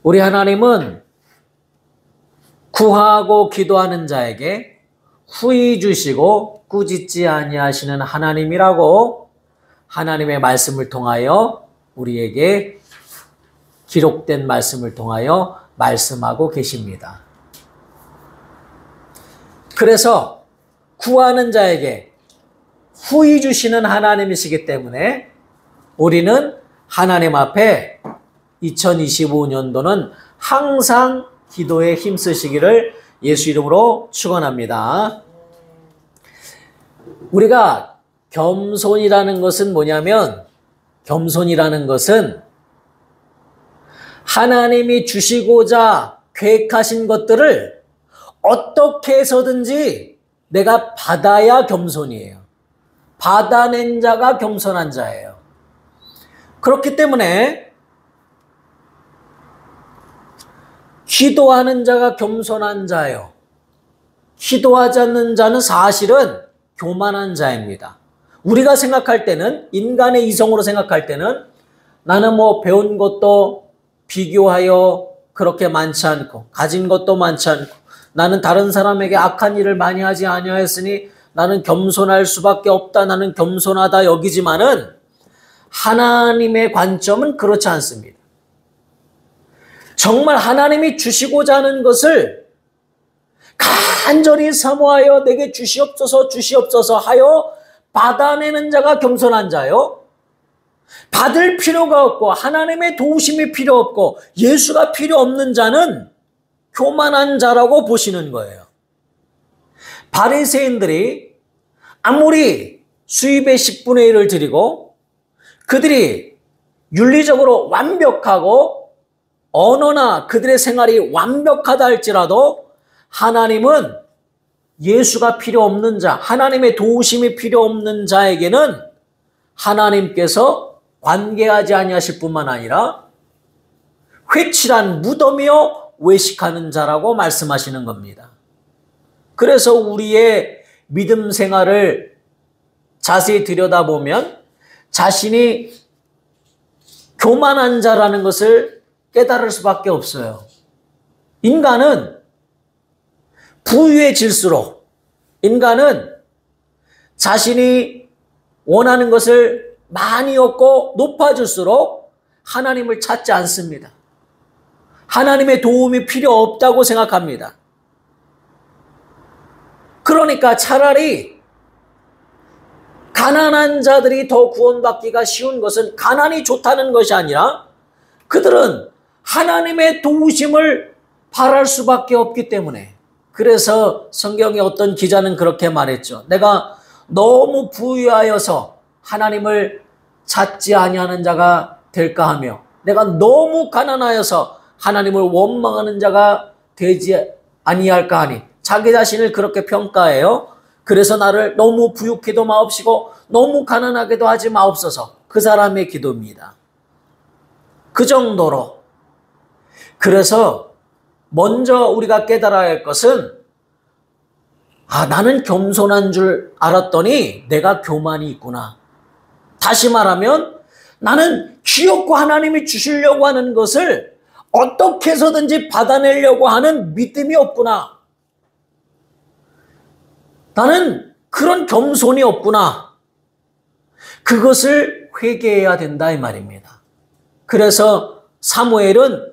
우리 하나님은 구하고 기도하는 자에게 후히 주시고 꾸짖지 아니하시는 하나님이라고 하나님의 말씀을 통하여 우리에게 기록된 말씀을 통하여 말씀하고 계십니다. 그래서 구하는 자에게 후히 주시는 하나님이시기 때문에 우리는 하나님 앞에 2025년도는 항상 기도에 힘쓰시기를 예수 이름으로 축원합니다. 우리가 겸손이라는 것은 뭐냐면, 겸손이라는 것은 하나님이 주시고자 계획하신 것들을 어떻게 해서든지 내가 받아야 겸손이에요. 받아낸 자가 겸손한 자예요. 그렇기 때문에 기도하는 자가 겸손한 자예요. 기도하지 않는 자는 사실은 교만한 자입니다. 우리가 생각할 때는, 인간의 이성으로 생각할 때는 나는 배운 것도 비교하여 그렇게 많지 않고 가진 것도 많지 않고 나는 다른 사람에게 악한 일을 많이 하지 아니하였으니 나는 겸손할 수밖에 없다, 나는 겸손하다 여기지만은 하나님의 관점은 그렇지 않습니다. 정말 하나님이 주시고자 하는 것을 간절히 사모하여 내게 주시옵소서 주시옵소서 하여 받아내는 자가 겸손한 자요. 받을 필요가 없고 하나님의 도우심이 필요 없고 예수가 필요 없는 자는 교만한 자라고 보시는 거예요. 바리새인들이 아무리 수입의 10분의 1을 드리고 그들이 윤리적으로 완벽하고 언어나 그들의 생활이 완벽하다 할지라도 하나님은 예수가 필요 없는 자, 하나님의 도우심이 필요 없는 자에게는 하나님께서 관계하지 아니하실 뿐만 아니라 회칠한 무덤이요 외식하는 자라고 말씀하시는 겁니다. 그래서 우리의 믿음 생활을 자세히 들여다보면 자신이 교만한 자라는 것을 깨달을 수밖에 없어요. 인간은 부유해질수록, 인간은 자신이 원하는 것을 많이 얻고 높아질수록 하나님을 찾지 않습니다. 하나님의 도움이 필요 없다고 생각합니다. 그러니까 차라리 가난한 자들이 더 구원받기가 쉬운 것은 가난이 좋다는 것이 아니라 그들은 하나님의 도우심을 바랄 수밖에 없기 때문에. 그래서 성경의 어떤 기자는 그렇게 말했죠. 내가 너무 부유하여서 하나님을 찾지 아니하는 자가 될까 하며 내가 너무 가난하여서 하나님을 원망하는 자가 되지 아니할까 하니 자기 자신을 그렇게 평가해요. 그래서 나를 너무 부유케도 마옵시고 너무 가난하게도 하지 마옵소서. 그 사람의 기도입니다. 그 정도로. 그래서 먼저 우리가 깨달아야 할 것은 나는 겸손한 줄 알았더니 내가 교만이 있구나. 다시 말하면 나는 귀엽고 하나님이 주시려고 하는 것을 어떻게 해서든지 받아내려고 하는 믿음이 없구나. 나는 그런 겸손이 없구나. 그것을 회개해야 된다 이 말입니다. 그래서 사무엘은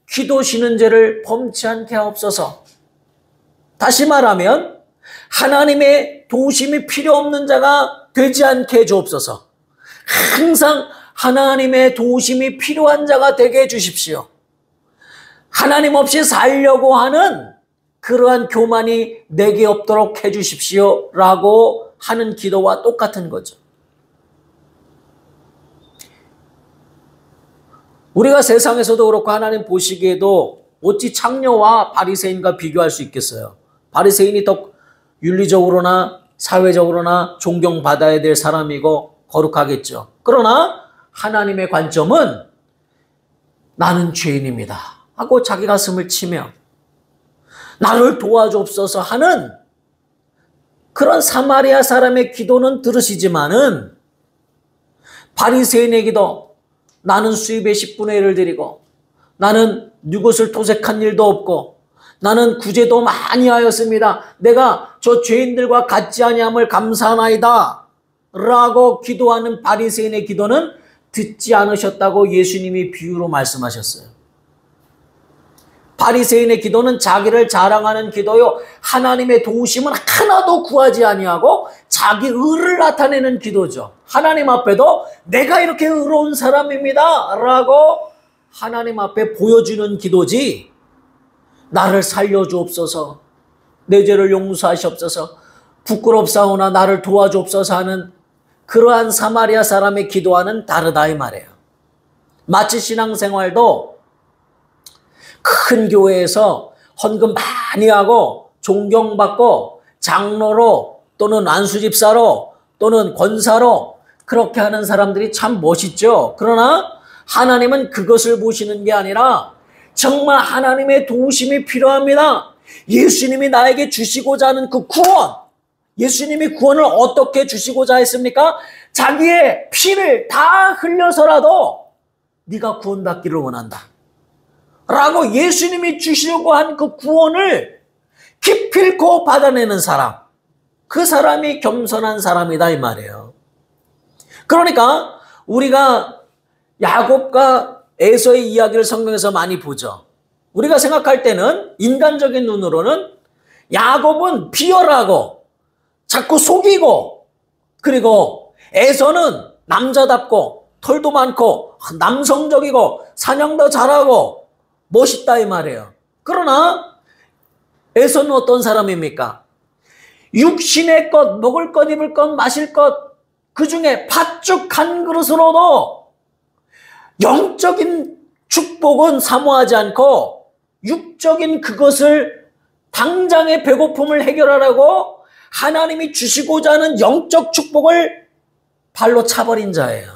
기도 쉬는 죄를 범치 않게 하옵소서. 다시 말하면 하나님의 도우심이 필요 없는 자가 되지 않게 해주옵소서. 항상 하나님의 도우심이 필요한 자가 되게 해주십시오. 하나님 없이 살려고 하는 그러한 교만이 내게 없도록 해주십시오 라고 하는 기도와 똑같은 거죠. 우리가 세상에서도 그렇고 하나님 보시기에도 어찌 창녀와 바리새인과 비교할 수 있겠어요. 바리새인이 더 윤리적으로나 사회적으로나 존경받아야 될 사람이고 거룩하겠죠. 그러나 하나님의 관점은 나는 죄인입니다 하고 자기 가슴을 치며 나를 도와주옵소서 하는 그런 사마리아 사람의 기도는 들으시지만은 바리새인의 기도, 나는 수입의 10분의 1을 드리고 나는 네 것을 토색한 일도 없고 나는 구제도 많이 하였습니다. 내가 저 죄인들과 같지 아니함을 감사하나이다 라고 기도하는 바리새인의 기도는 듣지 않으셨다고 예수님이 비유로 말씀하셨어요. 바리새인의 기도는 자기를 자랑하는 기도요, 하나님의 도우심은 하나도 구하지 아니하고 자기 의를 나타내는 기도죠. 하나님 앞에도 내가 이렇게 의로운 사람입니다 라고 하나님 앞에 보여주는 기도지, 나를 살려주옵소서, 내 죄를 용서하시옵소서, 부끄럽사오나 나를 도와주옵소서 하는 그러한 사마리아 사람의 기도와는 다르다 이 말이에요. 마치 신앙생활도 큰 교회에서 헌금 많이 하고 존경받고 장로로 또는 안수집사로 또는 권사로 그렇게 하는 사람들이 참 멋있죠. 그러나 하나님은 그것을 보시는 게 아니라 정말 하나님의 도우심이 필요합니다. 예수님이 나에게 주시고자 하는 그 구원, 예수님이 구원을 어떻게 주시고자 했습니까? 자기의 피를 다 흘려서라도 네가 구원받기를 원한다 라고 예수님이 주시려고 한 그 구원을 기필코 받아내는 사람, 그 사람이 겸손한 사람이다 이 말이에요. 그러니까 우리가 야곱과 에서의 이야기를 성경에서 많이 보죠. 우리가 생각할 때는 인간적인 눈으로는 야곱은 비열하고 자꾸 속이고, 그리고 에서는 남자답고 털도 많고 남성적이고 사냥도 잘하고 멋있다 이 말이에요. 그러나 에서는 어떤 사람입니까? 육신의 것, 먹을 것, 입을 것, 마실 것, 그 중에 팥죽 한 그릇으로도 영적인 축복은 사모하지 않고 육적인 그것을 당장의 배고픔을 해결하라고 하나님이 주시고자 하는 영적 축복을 발로 차버린 자예요.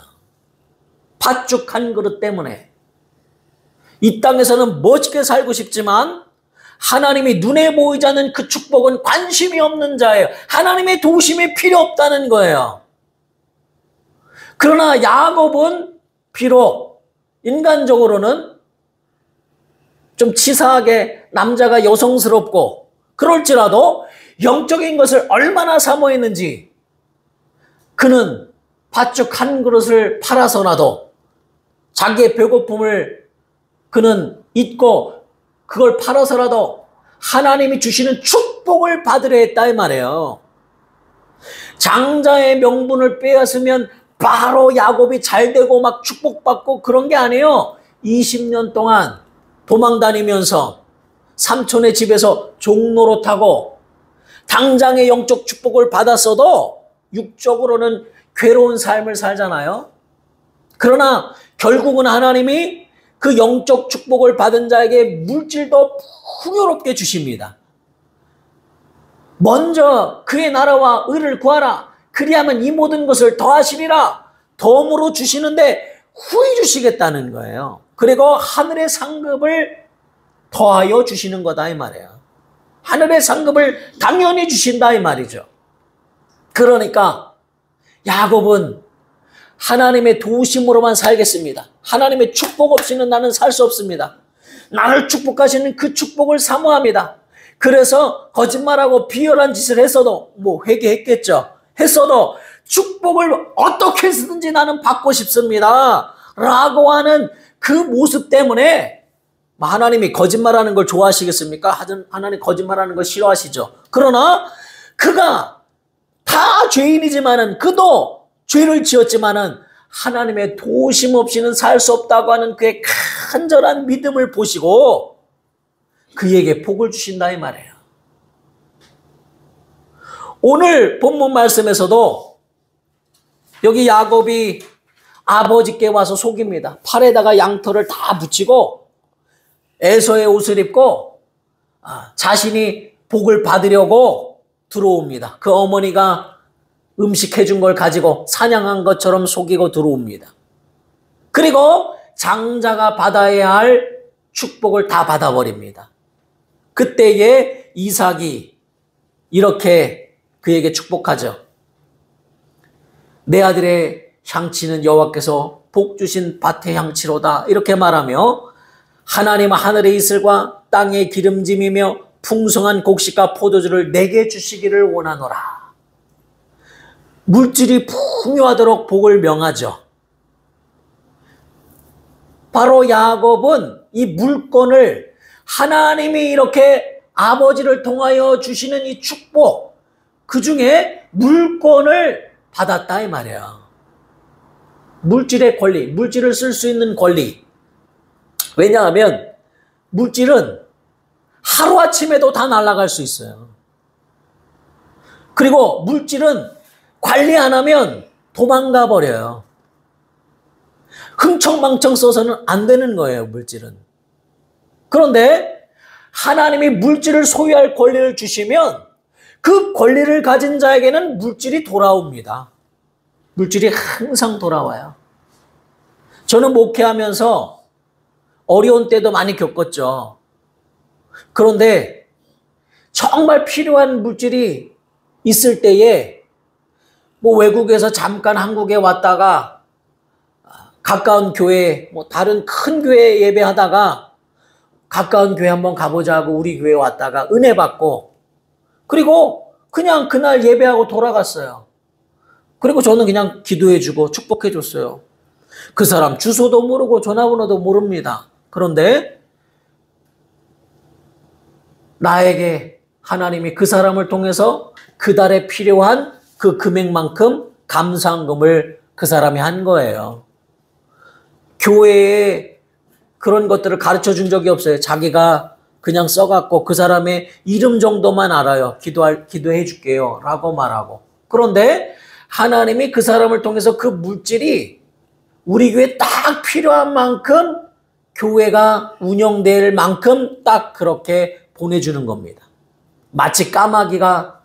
팥죽 한 그릇 때문에. 이 땅에서는 멋지게 살고 싶지만 하나님이 눈에 보이지 않는 그 축복은 관심이 없는 자예요. 하나님의 도우심이 필요 없다는 거예요. 그러나 야곱은 비록 인간적으로는 좀 치사하게 남자가 여성스럽고 그럴지라도 영적인 것을 얼마나 사모했는지, 그는 팥죽 한 그릇을 팔아서라도 자기의 배고픔을 그는 잊고 그걸 팔아서라도 하나님이 주시는 축복을 받으려 했다 이 말이에요. 장자의 명분을 빼앗으면 바로 야곱이 잘되고 막 축복받고 그런 게 아니에요. 20년 동안 도망다니면서 삼촌의 집에서 종노릇하고 당장의 영적 축복을 받았어도 육적으로는 괴로운 삶을 살잖아요. 그러나 결국은 하나님이 그 영적 축복을 받은 자에게 물질도 풍요롭게 주십니다. 먼저 그의 나라와 의를 구하라. 그리하면 이 모든 것을 더하시리라. 덤으로 주시는데 후히 주시겠다는 거예요. 그리고 하늘의 상급을 더하여 주시는 거다 이 말이에요. 하늘의 상급을 당연히 주신다 이 말이죠. 그러니까 야곱은 하나님의 도우심으로만 살겠습니다. 하나님의 축복 없이는 나는 살 수 없습니다. 나를 축복하시는 그 축복을 사모합니다. 그래서 거짓말하고 비열한 짓을 했어도, 회개했겠죠. 했어도 축복을 어떻게 해서든지 나는 받고 싶습니다 라고 하는 그 모습 때문에, 하나님이 거짓말하는 걸 좋아하시겠습니까? 하나님 거짓말하는 걸 싫어하시죠. 그러나 그가 다 죄인이지만은, 그도 죄를 지었지만은 하나님의 도우심 없이는 살 수 없다고 하는 그의 간절한 믿음을 보시고 그에게 복을 주신다 이 말이에요. 오늘 본문 말씀에서도 여기 야곱이 아버지께 와서 속입니다. 팔에다가 양털을 다 붙이고 에서의 옷을 입고 자신이 복을 받으려고 들어옵니다. 그 어머니가 음식 해준 걸 가지고 사냥한 것처럼 속이고 들어옵니다. 그리고 장자가 받아야 할 축복을 다 받아버립니다. 그때에 이삭이 이렇게 그에게 축복하죠. 내 아들의 향치는 여호와께서 복 주신 밭의 향치로다 이렇게 말하며 하나님 하늘의 이슬과 땅의 기름짐이며 풍성한 곡식과 포도주를 내게 주시기를 원하노라. 물질이 풍요하도록 복을 명하죠. 바로 야곱은 이 물건을 하나님이 이렇게 아버지를 통하여 주시는 이 축복, 그 중에 물건을 받았다 이 말이에요. 물질의 권리, 물질을 쓸 수 있는 권리. 왜냐하면 물질은 하루아침에도 다 날아갈 수 있어요. 그리고 물질은 관리 안 하면 도망가 버려요. 흥청망청 써서는 안 되는 거예요, 물질은. 그런데 하나님이 물질을 소유할 권리를 주시면 그 권리를 가진 자에게는 물질이 돌아옵니다. 물질이 항상 돌아와요. 저는 목회하면서 어려운 때도 많이 겪었죠. 그런데 정말 필요한 물질이 있을 때에 뭐 외국에서 잠깐 한국에 왔다가 가까운 교회, 뭐 다른 큰 교회 예배하다가 가까운 교회 한번 가보자 하고 우리 교회 왔다가 은혜 받고, 그리고 그냥 그날 예배하고 돌아갔어요. 그리고 저는 그냥 기도해주고 축복해줬어요. 그 사람 주소도 모르고 전화번호도 모릅니다. 그런데 나에게 하나님이 그 사람을 통해서 그달에 필요한 그 금액만큼 감사한금을 그 사람이 한 거예요. 교회에 그런 것들을 가르쳐 준 적이 없어요. 자기가 그냥 써갖고 그 사람의 이름 정도만 알아요. 기도해 줄게요 라고 말하고. 그런데 하나님이 그 사람을 통해서 그 물질이 우리 교회에 딱 필요한 만큼, 교회가 운영될 만큼 딱 그렇게 보내주는 겁니다. 마치 까마귀가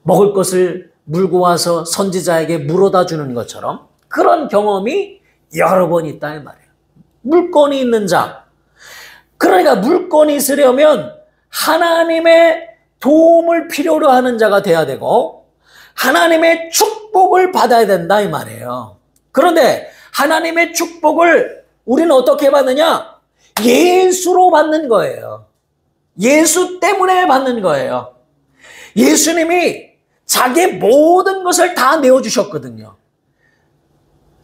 먹을 것을 물고 와서 선지자에게 물어다 주는 것처럼 그런 경험이 여러 번 있다 이 말이에요. 물건이 있는 자. 그러니까 물건이 있으려면 하나님의 도움을 필요로 하는 자가 돼야 되고 하나님의 축복을 받아야 된다 이 말이에요. 그런데 하나님의 축복을 우리는 어떻게 받느냐? 예수로 받는 거예요. 예수 때문에 받는 거예요. 예수님이 자기의 모든 것을 다 내어주셨거든요.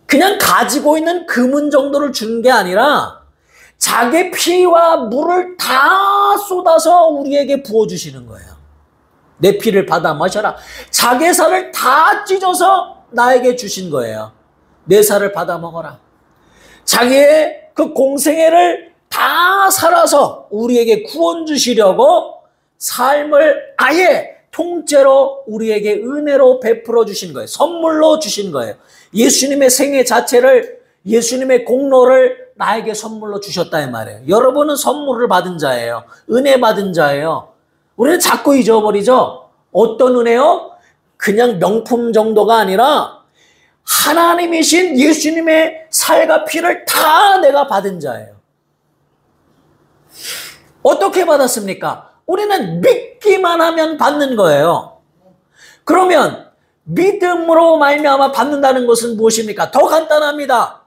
그냥 가지고 있는 금은 정도를 주는 게 아니라 자기의 피와 물을 다 쏟아서 우리에게 부어주시는 거예요. 내 피를 받아 마셔라. 자기의 살을 다 찢어서 나에게 주신 거예요. 내 살을 받아 먹어라. 자기의 그 공생애를 다 살아서 우리에게 구원 주시려고 삶을 아예 통째로 우리에게 은혜로 베풀어 주신 거예요. 선물로 주신 거예요. 예수님의 생애 자체를, 예수님의 공로를 나에게 선물로 주셨다 이 말이에요. 여러분은 선물을 받은 자예요. 은혜 받은 자예요. 우리는 자꾸 잊어버리죠. 어떤 은혜요? 그냥 명품 정도가 아니라 하나님이신 예수님의 살과 피를 다 내가 받은 자예요. 어떻게 받았습니까? 우리는 믿기만 하면 받는 거예요. 그러면 믿음으로 말미암아 받는다는 것은 무엇입니까? 더 간단합니다.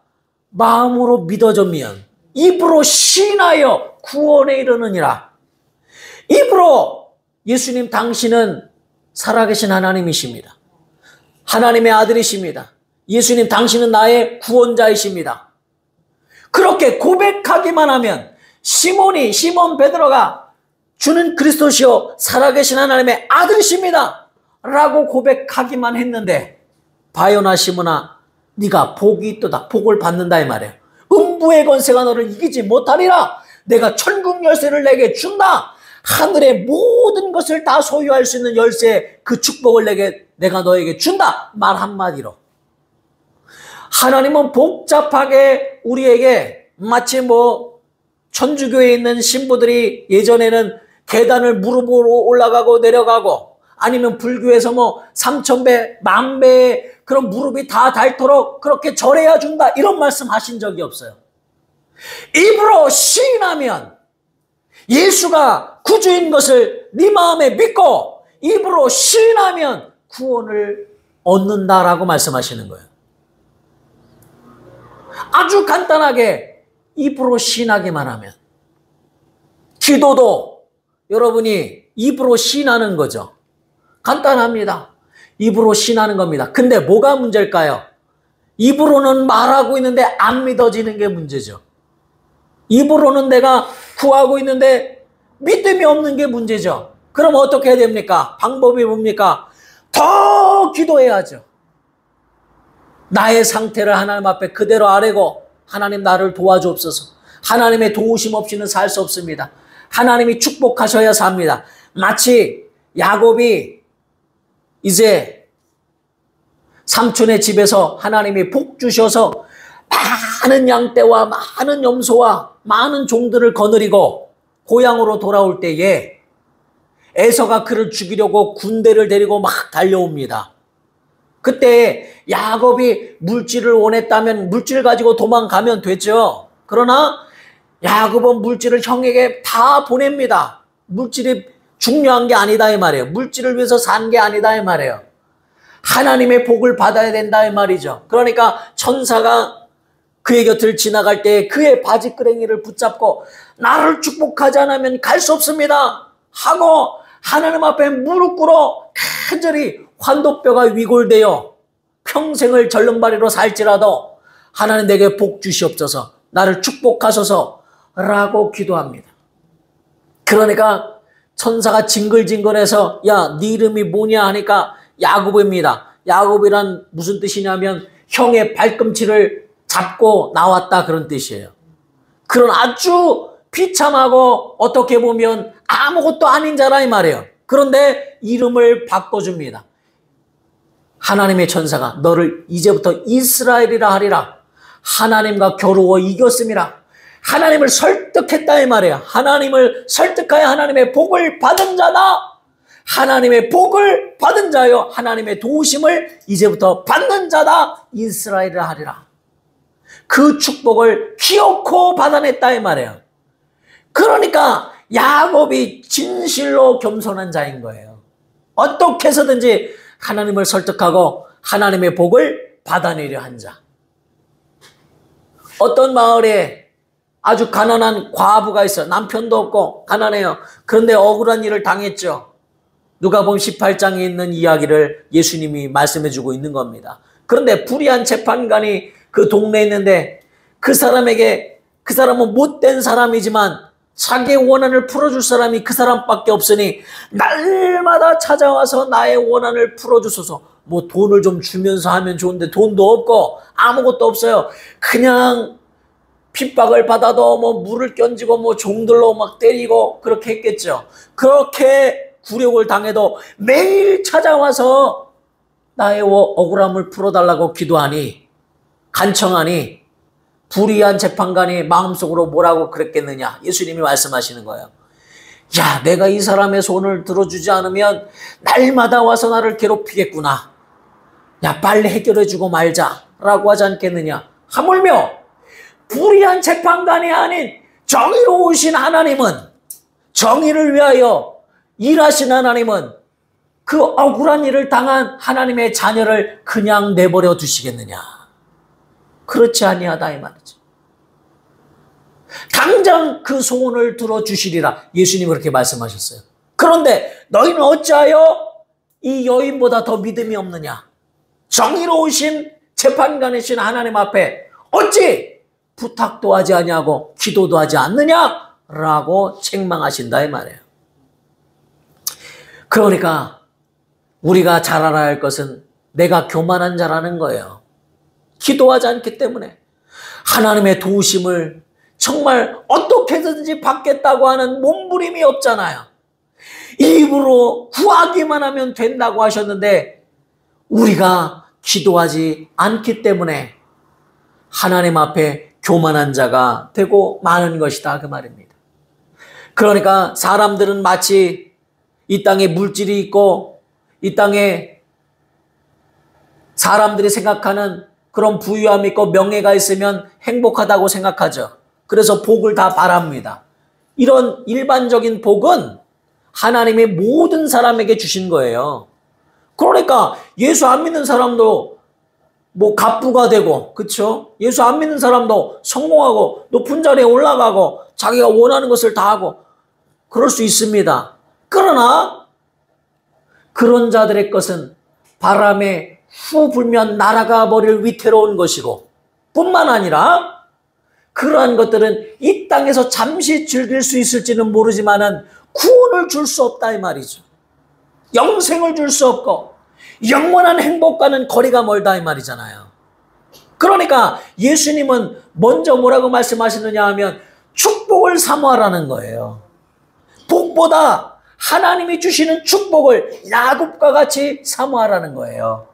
마음으로 믿어주면 입으로 신하여 구원에 이르느니라. 입으로 예수님 당신은 살아계신 하나님이십니다. 하나님의 아들이십니다. 예수님 당신은 나의 구원자이십니다. 그렇게 고백하기만 하면 시몬 베드로가 주는 그리스도시요 살아계신 하나님의 아들이십니다 라고 고백하기만 했는데, 바요나 시몬아 네가 복이 있도다. 복을 받는다 이 말이에요. 음부의 권세가 너를 이기지 못하리라. 내가 천국 열쇠를 내게 준다. 하늘의 모든 것을 다 소유할 수 있는 열쇠, 그 축복을 내가 너에게 준다. 말 한마디로. 하나님은 복잡하게 우리에게 마치 천주교에 있는 신부들이 예전에는 계단을 무릎으로 올라가고 내려가고, 아니면 불교에서 3000배, 10,000배의 그런 무릎이 다 닳도록 그렇게 절해야 준다, 이런 말씀 하신 적이 없어요. 입으로 시인하면 예수가 구주인 것을 네 마음에 믿고 입으로 시인하면 구원을 얻는다라고 말씀하시는 거예요. 아주 간단하게 입으로 시인하기만 하면, 기도도 여러분이 입으로 시인하는 거죠. 간단합니다. 입으로 시인하는 겁니다. 근데 뭐가 문제일까요? 입으로는 말하고 있는데 안 믿어지는 게 문제죠. 입으로는 내가 구하고 있는데 믿음이 없는 게 문제죠. 그럼 어떻게 해야 됩니까? 방법이 뭡니까? 더 기도해야죠. 나의 상태를 하나님 앞에 그대로 아뢰고, 하나님 나를 도와주옵소서. 하나님의 도우심 없이는 살 수 없습니다. 하나님이 축복하셔야 삽니다. 마치 야곱이 이제 삼촌의 집에서 하나님이 복 주셔서 많은 양떼와 많은 염소와 많은 종들을 거느리고 고향으로 돌아올 때에 에서가 그를 죽이려고 군대를 데리고 막 달려옵니다. 그때 야곱이 물질을 원했다면 물질 가지고 도망가면 되죠. 그러나 야곱은 물질을 형에게 다 보냅니다. 물질이 중요한 게 아니다 이 말이에요. 물질을 위해서 산 게 아니다 이 말이에요. 하나님의 복을 받아야 된다 이 말이죠. 그러니까 천사가 그의 곁을 지나갈 때 그의 바지끄레기를 붙잡고 나를 축복하지 않으면 갈 수 없습니다 하고 하나님 앞에 무릎 꿇어 간절히 환도뼈가 위골되어 평생을 절름발이로 살지라도 하나님 내게 복 주시옵소서, 나를 축복하소서 라고 기도합니다. 그러니까 천사가 징글징글해서 야, 네 이름이 뭐냐 하니까 야곱입니다. 야곱이란 무슨 뜻이냐면 형의 발꿈치를 잡고 나왔다 그런 뜻이에요. 그런 아주 비참하고 어떻게 보면 아무것도 아닌 자라 이 말이에요. 그런데 이름을 바꿔줍니다. 하나님의 천사가 너를 이제부터 이스라엘이라 하리라. 하나님과 겨루어 이겼음이라. 하나님을 설득했다 이 말이에요. 하나님을 설득하여 하나님의 복을 받은 자다. 하나님의 복을 받은 자요, 하나님의 도우심을 이제부터 받는 자다. 이스라엘이라 하리라. 그 축복을 기어코 받아냈다 이 말이에요. 그러니까 야곱이 진실로 겸손한 자인 거예요. 어떻게 해서든지 하나님을 설득하고 하나님의 복을 받아내려 한 자. 어떤 마을에 아주 가난한 과부가 있어요. 남편도 없고 가난해요. 그런데 억울한 일을 당했죠. 누가복음 18장에 있는 이야기를 예수님이 말씀해 주고 있는 겁니다. 그런데 불의한 재판관이 그 동네에 있는데 그 사람은 못된 사람이지만 자기의 원한을 풀어줄 사람이 그 사람밖에 없으니 날마다 찾아와서 나의 원한을 풀어주소서. 뭐 돈을 좀 주면서 하면 좋은데 돈도 없고 아무것도 없어요. 그냥 핍박을 받아도 뭐 물을 껴지고 뭐 종들로 막 때리고 그렇게 했겠죠. 그렇게 굴욕을 당해도 매일 찾아와서 나의 억울함을 풀어달라고 기도하니, 간청하니 불의한 재판관이 마음속으로 뭐라고 그랬겠느냐. 예수님이 말씀하시는 거예요. 야, 내가 이 사람의 손을 들어주지 않으면 날마다 와서 나를 괴롭히겠구나. 야, 빨리 해결해주고 말자라고 하지 않겠느냐. 하물며 불의한 재판관이 아닌 정의로우신 하나님은, 정의를 위하여 일하신 하나님은 그 억울한 일을 당한 하나님의 자녀를 그냥 내버려 두시겠느냐. 그렇지 아니하다 이 말이죠. 당장 그 소원을 들어주시리라. 예수님이 그렇게 말씀하셨어요. 그런데 너희는 어찌하여 이 여인보다 더 믿음이 없느냐. 정의로우신 재판관이신 하나님 앞에 어찌 부탁도 하지 아니하고 기도도 하지 않느냐라고 책망하신다 이 말이에요. 그러니까 우리가 잘 알아야 할 것은 내가 교만한 자라는 거예요. 기도하지 않기 때문에 하나님의 도우심을 정말 어떻게 해서든지 받겠다고 하는 몸부림이 없잖아요. 입으로 구하기만 하면 된다고 하셨는데 우리가 기도하지 않기 때문에 하나님 앞에 교만한 자가 되고 마는 것이다 그 말입니다. 그러니까 사람들은 마치 이 땅에 물질이 있고 이 땅에 사람들이 생각하는 그런 부유함이 있고 명예가 있으면 행복하다고 생각하죠. 그래서 복을 다 바랍니다. 이런 일반적인 복은 하나님이 모든 사람에게 주신 거예요. 그러니까 예수 안 믿는 사람도 뭐 갑부가 되고, 그쵸? 예수 안 믿는 사람도 성공하고 높은 자리에 올라가고 자기가 원하는 것을 다 하고 그럴 수 있습니다. 그러나 그런 자들의 것은 바람에 후 불면 날아가 버릴 위태로운 것이고, 뿐만 아니라 그러한 것들은 이 땅에서 잠시 즐길 수 있을지는 모르지만은 구원을 줄 수 없다 이 말이죠. 영생을 줄 수 없고 영원한 행복과는 거리가 멀다 이 말이잖아요. 그러니까 예수님은 먼저 뭐라고 말씀하시느냐 하면 축복을 사모하라는 거예요. 복보다 하나님이 주시는 축복을 야곱과 같이 사모하라는 거예요.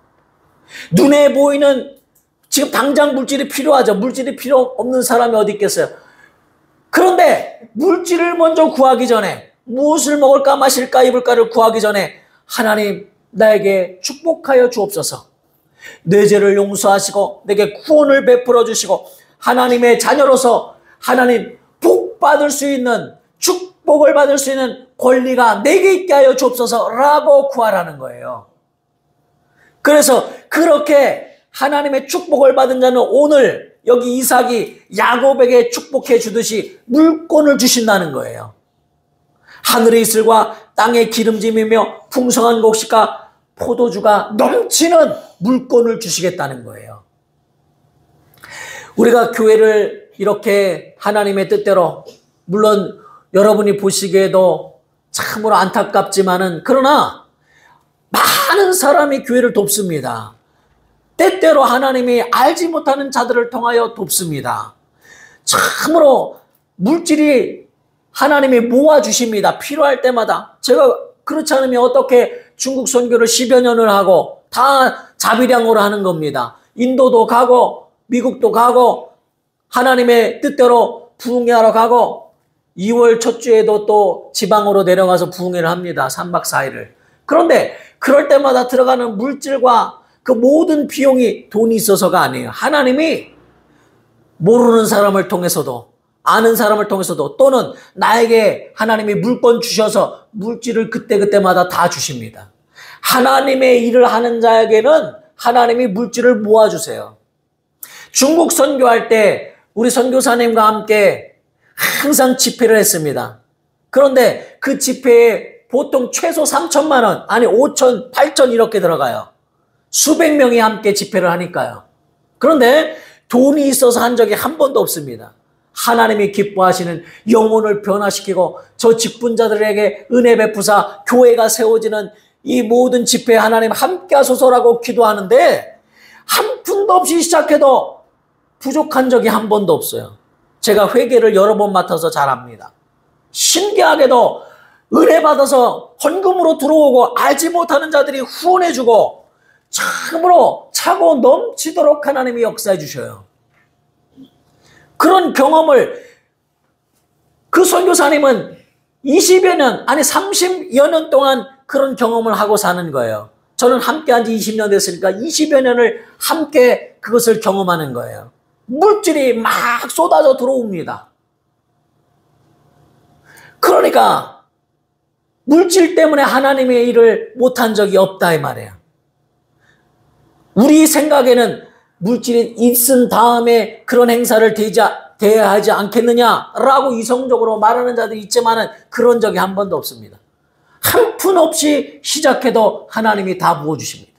눈에 보이는 지금 당장 물질이 필요하죠. 물질이 필요 없는 사람이 어디 있겠어요. 그런데 물질을 먼저 구하기 전에, 무엇을 먹을까 마실까 입을까를 구하기 전에 하나님 나에게 축복하여 주옵소서, 내 죄를 용서하시고 내게 구원을 베풀어 주시고 하나님의 자녀로서 하나님 복 받을 수 있는, 축복을 받을 수 있는 권리가 내게 있게 하여 주옵소서 라고 구하라는 거예요. 그래서 그렇게 하나님의 축복을 받은 자는 오늘 여기 이삭이 야곱에게 축복해 주듯이 물권을 주신다는 거예요. 하늘의 이슬과 땅의 기름짐이며 풍성한 곡식과 포도주가 넘치는 물권을 주시겠다는 거예요. 우리가 교회를 이렇게 하나님의 뜻대로, 물론 여러분이 보시기에도 참으로 안타깝지만은, 그러나 많은 사람이 교회를 돕습니다. 때때로 하나님이 알지 못하는 자들을 통하여 돕습니다. 참으로 물질이 하나님이 모아주십니다. 필요할 때마다. 제가 그렇지 않으면 어떻게 중국 선교를 10여 년을 하고 다 자비량으로 하는 겁니다. 인도도 가고 미국도 가고 하나님의 뜻대로 부흥회하러 가고 2월 첫 주에도 또 지방으로 내려가서 부흥회를 합니다. 3박 4일을. 그런데 그럴 때마다 들어가는 물질과 그 모든 비용이 돈이 있어서가 아니에요. 하나님이 모르는 사람을 통해서도 아는 사람을 통해서도 또는 나에게 하나님이 물권 주셔서 물질을 그때그때마다 다 주십니다. 하나님의 일을 하는 자에게는 하나님이 물질을 모아주세요. 중국 선교할 때 우리 선교사님과 함께 항상 집회를 했습니다. 그런데 그 집회에 보통 최소 3천만 원, 아니 5천, 8천 이렇게 들어가요. 수백 명이 함께 집회를 하니까요. 그런데 돈이 있어서 한 적이 한 번도 없습니다. 하나님이 기뻐하시는 영혼을 변화시키고 저 직분자들에게 은혜 베푸사 교회가 세워지는 이 모든 집회에 하나님 함께 하소서라고 기도하는데 한 푼도 없이 시작해도 부족한 적이 한 번도 없어요. 제가 회계를 여러 번 맡아서 잘 압니다. 신기하게도 은혜 받아서 헌금으로 들어오고 알지 못하는 자들이 후원해주고 참으로 차고 넘치도록 하나님이 역사해 주셔요. 그런 경험을 그 선교사님은 20여 년, 아니 30여 년 동안 그런 경험을 하고 사는 거예요. 저는 함께 한 지 20년 됐으니까 20여 년을 함께 그것을 경험하는 거예요. 물질이 막 쏟아져 들어옵니다. 그러니까 물질 때문에 하나님의 일을 못한 적이 없다 이 말이에요. 우리 생각에는 물질이 있은 다음에 그런 행사를 대하지 않겠느냐라고 이성적으로 말하는 자들이 있지만은 그런 적이 한 번도 없습니다. 한 푼 없이 시작해도 하나님이 다 부어주십니다.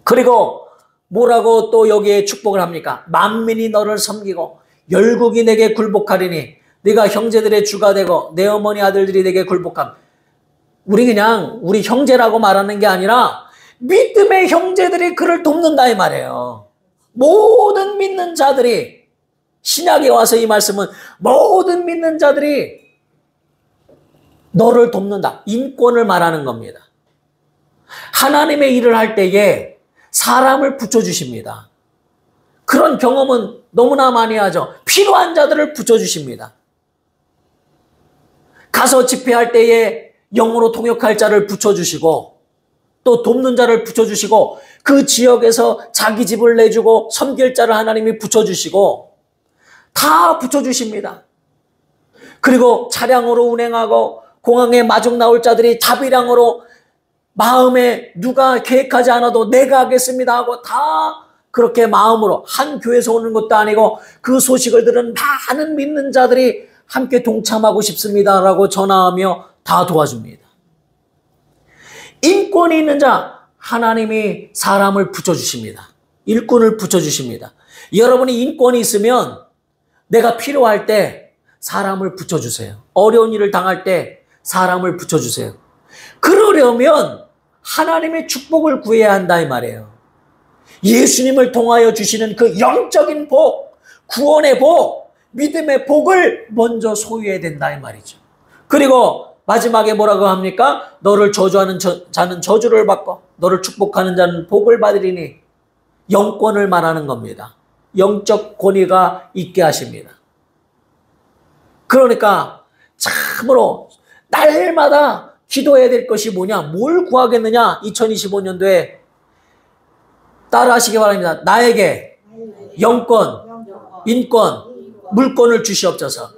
그리고 뭐라고 또 여기에 축복을 합니까? 만민이 너를 섬기고 열국이 내게 굴복하리니 네가 형제들의 주가 되고 내 어머니 아들들이 내게 굴복함. 우리 그냥 우리 형제라고 말하는 게 아니라 믿음의 형제들이 그를 돕는다 이 말이에요. 모든 믿는 자들이, 신약에 와서 이 말씀은 모든 믿는 자들이 너를 돕는다. 인권을 말하는 겁니다. 하나님의 일을 할 때에 사람을 붙여주십니다. 그런 경험은 너무나 많이 하죠. 필요한 자들을 붙여주십니다. 가서 집회할 때에 영으로 통역할 자를 붙여주시고 또 돕는 자를 붙여주시고 그 지역에서 자기 집을 내주고 섬길 자를 하나님이 붙여주시고 다 붙여주십니다. 그리고 차량으로 운행하고 공항에 마중 나올 자들이 자비량으로 마음에 누가 계획하지 않아도 내가 하겠습니다 하고 다 그렇게 마음으로 한 교회에서 오는 것도 아니고 그 소식을 들은 많은 믿는 자들이 함께 동참하고 싶습니다라고 전화하며 다 도와줍니다. 인권이 있는 자, 하나님이 사람을 붙여주십니다. 일꾼을 붙여주십니다. 여러분이 인권이 있으면 내가 필요할 때 사람을 붙여주세요. 어려운 일을 당할 때 사람을 붙여주세요. 그러려면 하나님의 축복을 구해야 한다 이 말이에요. 예수님을 통하여 주시는 그 영적인 복, 구원의 복, 믿음의 복을 먼저 소유해야 된다 이 말이죠. 그리고 마지막에 뭐라고 합니까? 너를 저주하는 자는 저주를 받고 너를 축복하는 자는 복을 받으리니, 영권을 말하는 겁니다. 영적 권위가 있게 하십니다. 그러니까 참으로 날마다 기도해야 될 것이 뭐냐? 뭘 구하겠느냐? 2025년도에 따라하시기 바랍니다. 나에게 영권, 인권, 물권을 주시옵소서.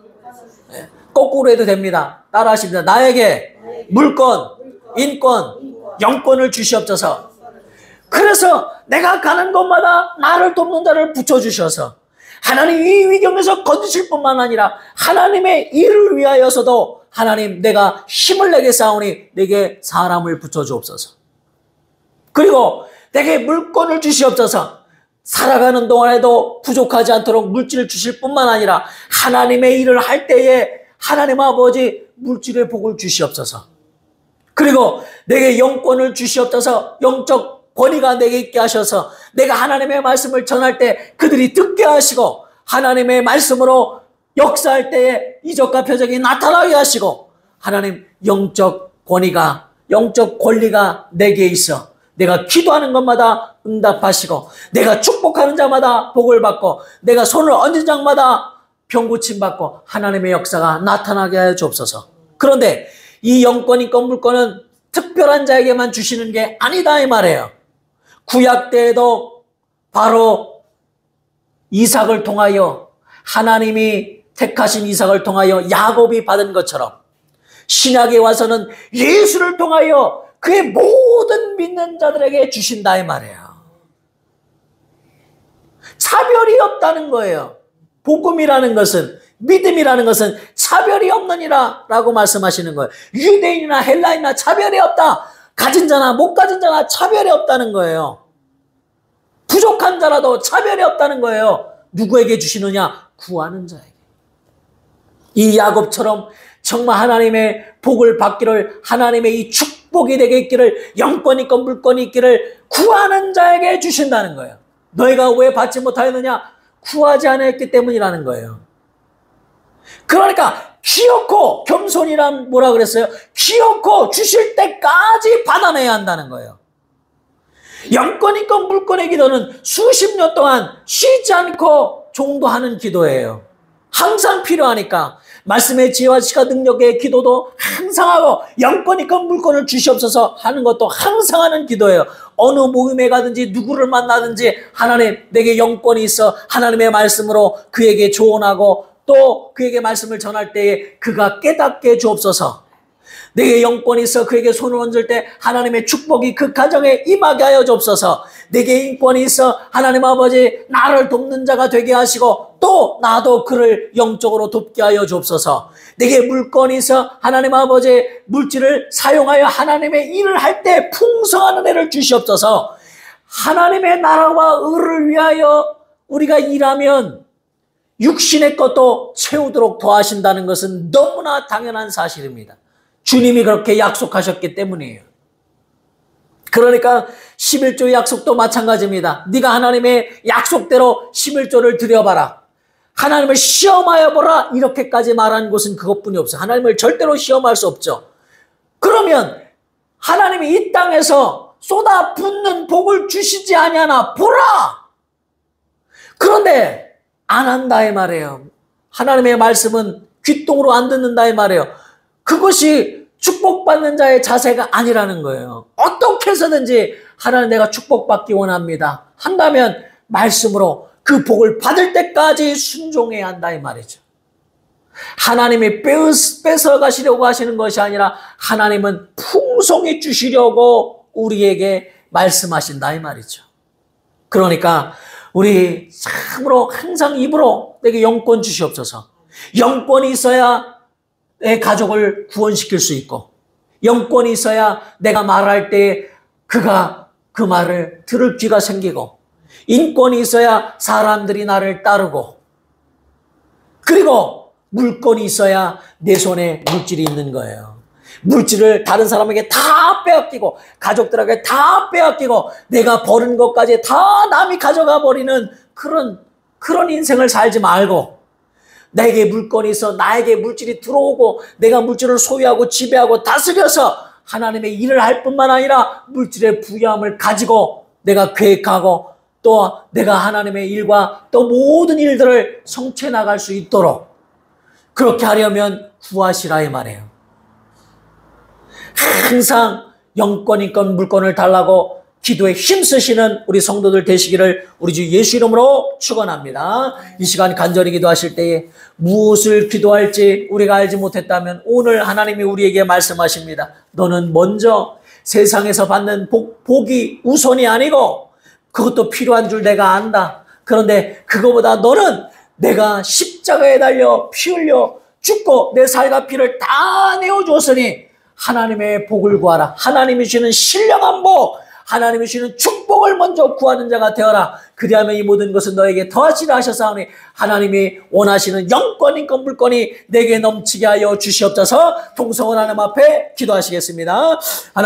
거꾸로 해도 됩니다. 따라하십니다. 나에게 물권, 인권, 영권을 주시옵소서. 그래서 내가 가는 곳마다 나를 돕는 자를 붙여주셔서 하나님 이 위경에서 건지실 뿐만 아니라 하나님의 일을 위하여서도 하나님 내가 힘을 내게 싸우니 내게 사람을 붙여주옵소서. 그리고 내게 물권을 주시옵소서. 살아가는 동안에도 부족하지 않도록 물질을 주실 뿐만 아니라 하나님의 일을 할 때에 하나님 아버지 물질의 복을 주시옵소서. 그리고 내게 영권을 주시옵소서. 영적 권위가 내게 있게 하셔서 내가 하나님의 말씀을 전할 때 그들이 듣게 하시고 하나님의 말씀으로 역사할 때에 이적과 표적이 나타나게 하시고 하나님 영적 권위가, 영적 권리가 내게 있어 내가 기도하는 것마다 응답하시고 내가 축복하는 자마다 복을 받고 내가 손을 얹은 자마다 병 고침 받고 하나님의 역사가 나타나게 하여 주옵소서. 그런데 이 영권, 인권, 물권은 특별한 자에게만 주시는 게 아니다 이 말이에요. 구약 때에도 바로 이삭을 통하여 하나님이 택하신 이삭을 통하여 야곱이 받은 것처럼 신약에 와서는 예수를 통하여 그의 모든 믿는 자들에게 주신다 이 말이에요. 차별이 없다는 거예요. 복음이라는 것은, 믿음이라는 것은 차별이 없느니라 라고 말씀하시는 거예요. 유대인이나 헬라인이나 차별이 없다. 가진 자나 못 가진 자나 차별이 없다는 거예요. 부족한 자라도 차별이 없다는 거예요. 누구에게 주시느냐? 구하는 자에게. 이 야곱처럼 정말 하나님의 복을 받기를, 하나님의 이 축복이 되게 있기를, 영권이 있고 물권이 있기를 구하는 자에게 주신다는 거예요. 너희가 왜 받지 못하였느냐? 구하지 않았기 때문이라는 거예요. 그러니까 기어코, 겸손이란 뭐라 그랬어요? 기어코 주실 때까지 받아내야 한다는 거예요. 영권 있고 물권의 기도는 수십 년 동안 쉬지 않고 종도하는 기도예요. 항상 필요하니까 말씀의 지혜와 지가 능력의 기도도 항상 하고 영권 있고 물권을 주시옵소서 하는 것도 항상 하는 기도예요. 어느 모임에 가든지 누구를 만나든지 하나님 내게 영권이 있어 하나님의 말씀으로 그에게 조언하고 또 그에게 말씀을 전할 때에 그가 깨닫게 주옵소서. 내게 영권이 있어 그에게 손을 얹을 때 하나님의 축복이 그 가정에 임하게 하여 주옵소서. 내게 인권이 있어 하나님 아버지 나를 돕는 자가 되게 하시고 또 나도 그를 영적으로 돕게 하여 주옵소서. 내게 물권이 있어 하나님 아버지 물질을 사용하여 하나님의 일을 할 때 풍성한 은혜를 주시옵소서. 하나님의 나라와 의를 위하여 우리가 일하면 육신의 것도 채우도록 도와신다는 것은 너무나 당연한 사실입니다. 주님이 그렇게 약속하셨기 때문이에요. 그러니까 11조 약속도 마찬가지입니다. 네가 하나님의 약속대로 11조를 드려봐라. 하나님을 시험하여 보라. 이렇게까지 말한 것은 그것뿐이 없어요. 하나님을 절대로 시험할 수 없죠. 그러면 하나님이 이 땅에서 쏟아붓는 복을 주시지 아니하나 보라. 그런데 안 한다 이 말이에요. 하나님의 말씀은 귓등으로 안 듣는다 이 말이에요. 그것이 축복받는 자의 자세가 아니라는 거예요. 어떻게 해서든지 하나님 내가 축복받기 원합니다 한다면 말씀으로 그 복을 받을 때까지 순종해야 한다 이 말이죠. 하나님이 뺏어가시려고 하시는 것이 아니라 하나님은 풍성히 주시려고 우리에게 말씀하신다 이 말이죠. 그러니까 우리 참으로 항상 입으로 내게 영권 주시옵소서. 영권이 있어야 내 가족을 구원시킬 수 있고, 영권이 있어야 내가 말할 때 그가 그 말을 들을 귀가 생기고, 인권이 있어야 사람들이 나를 따르고, 그리고 물권이 있어야 내 손에 물질이 있는 거예요. 물질을 다른 사람에게 다 빼앗기고, 가족들에게 다 빼앗기고, 내가 버린 것까지 다 남이 가져가 버리는 그런 인생을 살지 말고, 내게 물건이 있어 나에게 물질이 들어오고 내가 물질을 소유하고 지배하고 다스려서 하나님의 일을 할 뿐만 아니라 물질의 부유함을 가지고 내가 계획하고 또 내가 하나님의 일과 또 모든 일들을 성취해 나갈 수 있도록 그렇게 하려면 구하시라 이 말이에요. 항상 영권, 인권, 물권을 달라고 기도에 힘쓰시는 우리 성도들 되시기를 우리 주 예수 이름으로 축원합니다. 이 시간 간절히 기도하실 때에 무엇을 기도할지 우리가 알지 못했다면 오늘 하나님이 우리에게 말씀하십니다. 너는 먼저 세상에서 받는 복이 우선이 아니고 그것도 필요한 줄 내가 안다. 그런데 그거보다 너는 내가 십자가에 달려 피 흘려 죽고 내 살과 피를 다 내어주었으니 하나님의 복을 구하라. 하나님이 주시는 신령한 복, 하나님이 주시는 축복을 먼저 구하는 자가 되어라. 그리하면 이 모든 것은 너에게 더하시라 하셨사오니 하나님이 원하시는 영권, 인권, 물권이 내게 넘치게 하여 주시옵소서. 동성은 하나님 앞에 기도하시겠습니다. 하나님